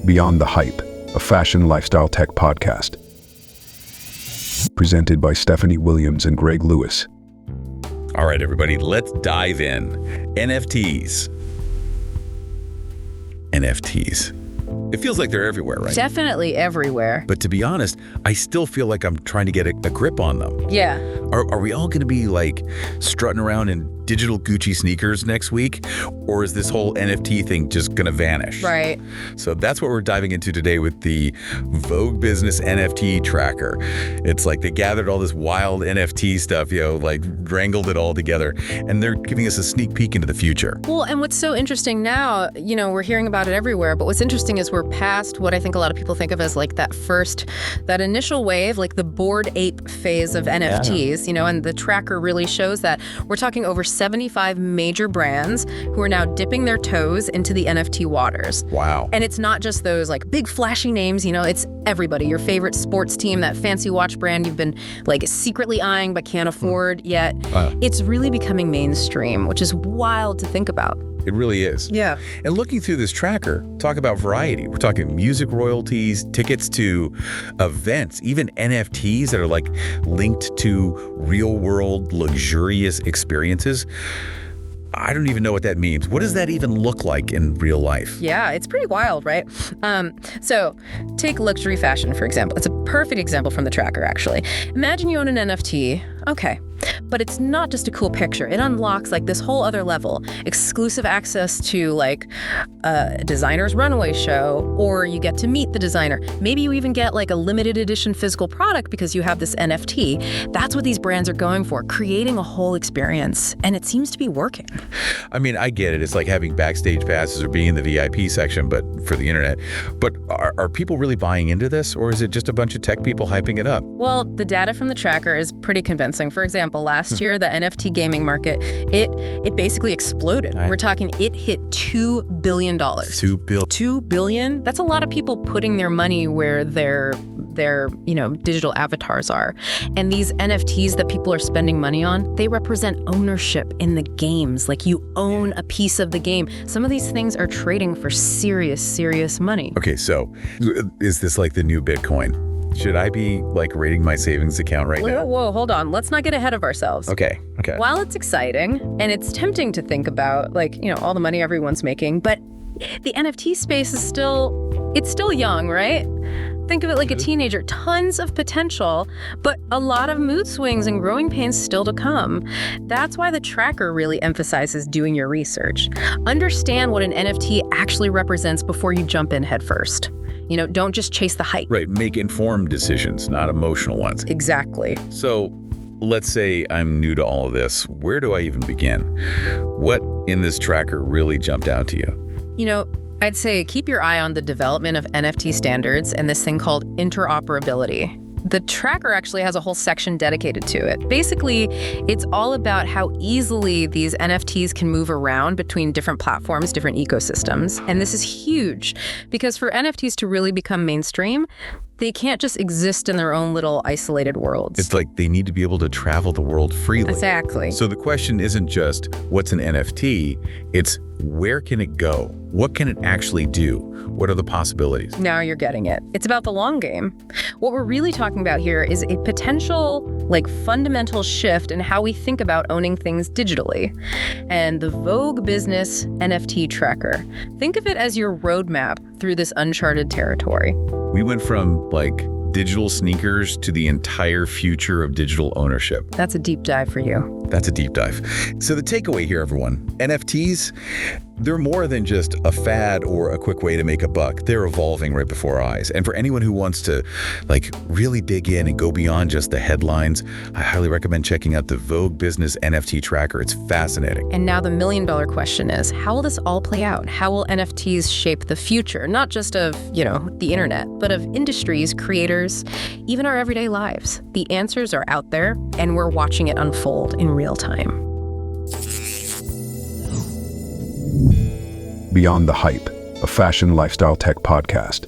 Beyond the Hype, a fashion lifestyle tech podcast. Presented by Stephanie Williams and Greg Lewis. All right, everybody, let's dive in. NFTs. NFTs. It feels like they're everywhere, right? Definitely everywhere. But to be honest, I still feel like I'm trying to get a grip on them. Yeah. Are we all going to be like strutting around in digital Gucci sneakers next week? Or is this whole NFT thing just going to vanish? Right. So that's what we're diving into today with the Vogue Business NFT Tracker. It's like they gathered all this wild NFT stuff, like wrangled it all together, and they're giving us a sneak peek into the future. Well, and what's so interesting now, we're hearing about it everywhere, but what's interesting is we're past what I think a lot of people think of as like that initial wave, like the Bored Ape phase of NFTs, and the tracker really shows that. We're talking over 75 major brands who are now dipping their toes into the NFT waters. Wow. And it's not just those like big flashy names, it's everybody. Your favorite sports team, that fancy watch brand you've been like secretly eyeing but can't afford yet. It's really becoming mainstream, which is wild to think about. It really is. Yeah. And looking through this tracker, talk about variety. We're talking music royalties, tickets to events, even NFTs that are like linked to real world luxurious experiences. I don't even know what that means. What does that even look like in real life? Yeah, it's pretty wild, right? So take luxury fashion, for example. It's a perfect example from the tracker, actually. Imagine you own an NFT. Okay. But it's not just a cool picture. It unlocks like this whole other level, exclusive access to like a designer's runway show, or you get to meet the designer. Maybe you even get like a limited edition physical product because you have this NFT. That's what these brands are going for, creating a whole experience. And it seems to be working. I mean, I get it. It's like having backstage passes or being in the VIP section, but for the internet. But are people really buying into this, or is it just a bunch of tech people hyping it up? Well, the data from the tracker is pretty convincing. For example, last year, the NFT gaming market, it basically exploded. We're talking it hit $2 billion. $2 billion? That's a lot of people putting their money where their digital avatars are. And these NFTs that people are spending money on, they represent ownership in the games. Like you own a piece of the game. Some of these things are trading for serious money. Okay, so is this like the new Bitcoin? Should I be like rating my savings account right now? Whoa, hold on. Let's not get ahead of ourselves. Okay. While it's exciting and it's tempting to think about all the money everyone's making, but the NFT space is still young, right? Think of it like a teenager. Tons of potential, but a lot of mood swings and growing pains still to come. That's why the tracker really emphasizes doing your research. Understand what an NFT actually represents before you jump in head first. Don't just chase the hype. Right, make informed decisions, not emotional ones. Exactly. So let's say I'm new to all of this. Where do I even begin? What in this tracker really jumped out to you? I'd say keep your eye on the development of NFT standards and this thing called interoperability. The tracker actually has a whole section dedicated to it. Basically, it's all about how easily these NFTs can move around between different platforms, different ecosystems. And this is huge because for NFTs to really become mainstream, they can't just exist in their own little isolated worlds. It's like they need to be able to travel the world freely. Exactly. So the question isn't just what's an NFT, it's where can it go? What can it actually do? What are the possibilities? Now you're getting it. It's about the long game. What we're really talking about here is a potential, fundamental shift in how we think about owning things digitally. And the Vogue Business NFT Tracker. Think of it as your roadmap through this uncharted territory. We went from digital sneakers to the entire future of digital ownership. That's a deep dive for you. That's a deep dive. So the takeaway here, everyone, NFTs, they're more than just a fad or a quick way to make a buck. They're evolving right before our eyes. And for anyone who wants to really dig in and go beyond just the headlines, I highly recommend checking out the Vogue Business NFT Tracker. It's fascinating. And now the million-dollar question is, how will this all play out? How will NFTs shape the future, not just of, the internet, but of industries, creators, even our everyday lives? The answers are out there, and we're watching it unfold in real time. Beyond the Hype, a fashion lifestyle tech podcast.